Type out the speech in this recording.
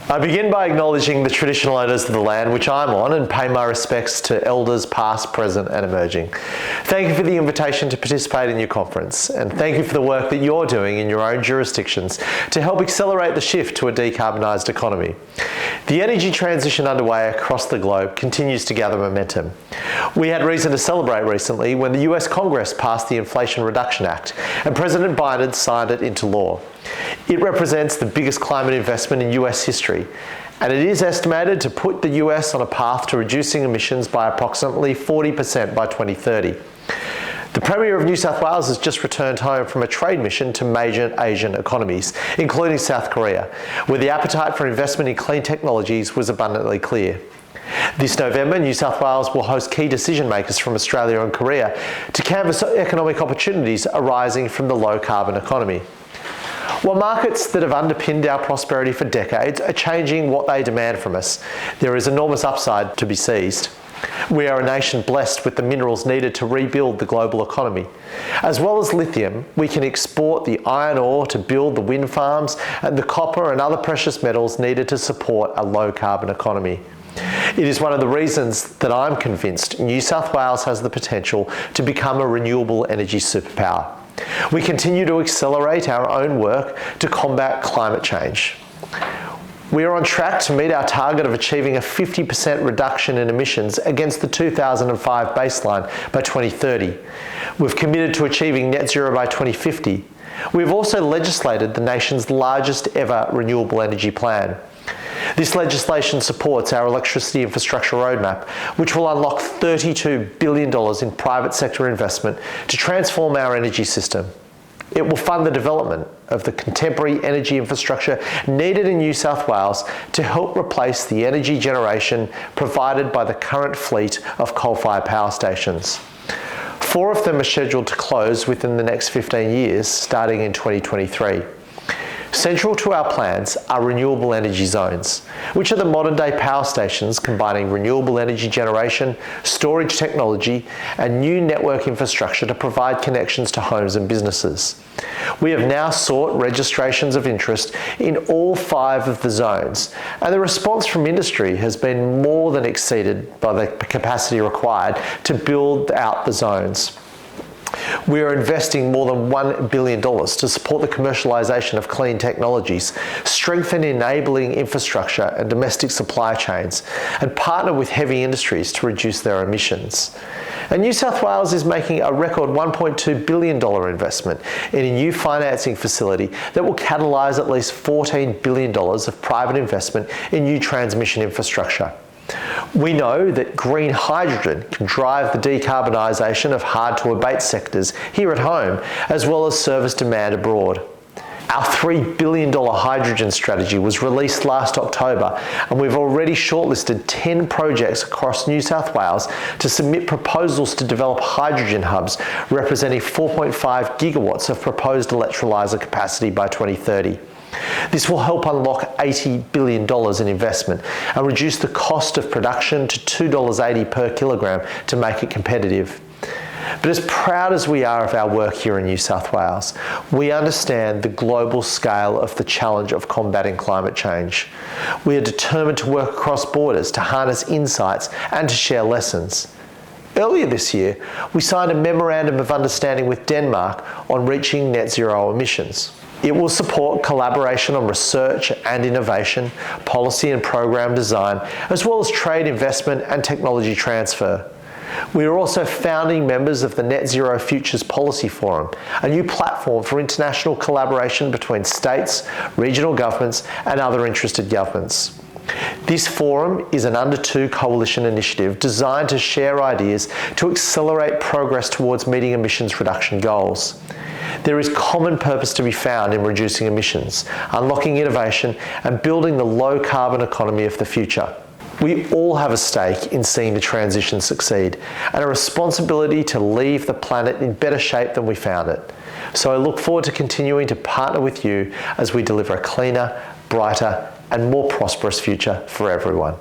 I begin by acknowledging the traditional owners of the land which I'm on and pay my respects to elders past, present and emerging. Thank you for the invitation to participate in your conference, and thank you for the work that you're doing in your own jurisdictions to help accelerate the shift to a decarbonised economy. The energy transition underway across the globe continues to gather momentum. We had reason to celebrate recently when the US Congress passed the Inflation Reduction Act and President Biden signed it into law. It represents the biggest climate investment in US history, and it is estimated to put the US on a path to reducing emissions by approximately 40% by 2030. The Premier of New South Wales has just returned home from a trade mission to major Asian economies, including South Korea, where the appetite for investment in clean technologies was abundantly clear. This November, New South Wales will host key decision makers from Australia and Korea to canvass economic opportunities arising from the low-carbon economy. While markets that have underpinned our prosperity for decades are changing what they demand from us, there is enormous upside to be seized. We are a nation blessed with the minerals needed to rebuild the global economy. As well as lithium, we can export the iron ore to build the wind farms and the copper and other precious metals needed to support a low-carbon economy. It is one of the reasons that I'm convinced New South Wales has the potential to become a renewable energy superpower. We continue to accelerate our own work to combat climate change. We are on track to meet our target of achieving a 50% reduction in emissions against the 2005 baseline by 2030. We've committed to achieving net zero by 2050. We've also legislated the nation's largest ever renewable energy plan. This legislation supports our electricity infrastructure roadmap, which will unlock $32 billion in private sector investment to transform our energy system. It will fund the development of the contemporary energy infrastructure needed in New South Wales to help replace the energy generation provided by the current fleet of coal-fired power stations. 4 of them are scheduled to close within the next 15 years, starting in 2023. Central to our plans are renewable energy zones, which are the modern-day power stations combining renewable energy generation, storage technology, and new network infrastructure to provide connections to homes and businesses. We have now sought registrations of interest in all 5 of the zones, and the response from industry has been more than exceeded by the capacity required to build out the zones. We are investing more than $1 billion to support the commercialisation of clean technologies, strengthen enabling infrastructure and domestic supply chains, and partner with heavy industries to reduce their emissions. And New South Wales is making a record $1.2 billion investment in a new financing facility that will catalyse at least $14 billion of private investment in new transmission infrastructure. We know that green hydrogen can drive the decarbonisation of hard-to-abate sectors here at home, as well as service demand abroad. Our $3 billion hydrogen strategy was released last October, and we've already shortlisted 10 projects across New South Wales to submit proposals to develop hydrogen hubs representing 4.5 gigawatts of proposed electrolyser capacity by 2030. This will help unlock $80 billion in investment and reduce the cost of production to $2.80 per kilogram to make it competitive. But as proud as we are of our work here in New South Wales, we understand the global scale of the challenge of combating climate change. We are determined to work across borders to harness insights and to share lessons. Earlier this year, we signed a Memorandum of Understanding with Denmark on reaching net zero emissions. It will support collaboration on research and innovation, policy and program design, as well as trade investment and technology transfer. We are also founding members of the Net Zero Futures Policy Forum, a new platform for international collaboration between states, regional governments, and other interested governments. This forum is an under-2 coalition initiative designed to share ideas to accelerate progress towards meeting emissions reduction goals. There is common purpose to be found in reducing emissions, unlocking innovation, and building the low-carbon economy of the future. We all have a stake in seeing the transition succeed, and a responsibility to leave the planet in better shape than we found it. So I look forward to continuing to partner with you as we deliver a cleaner, brighter, and more prosperous future for everyone.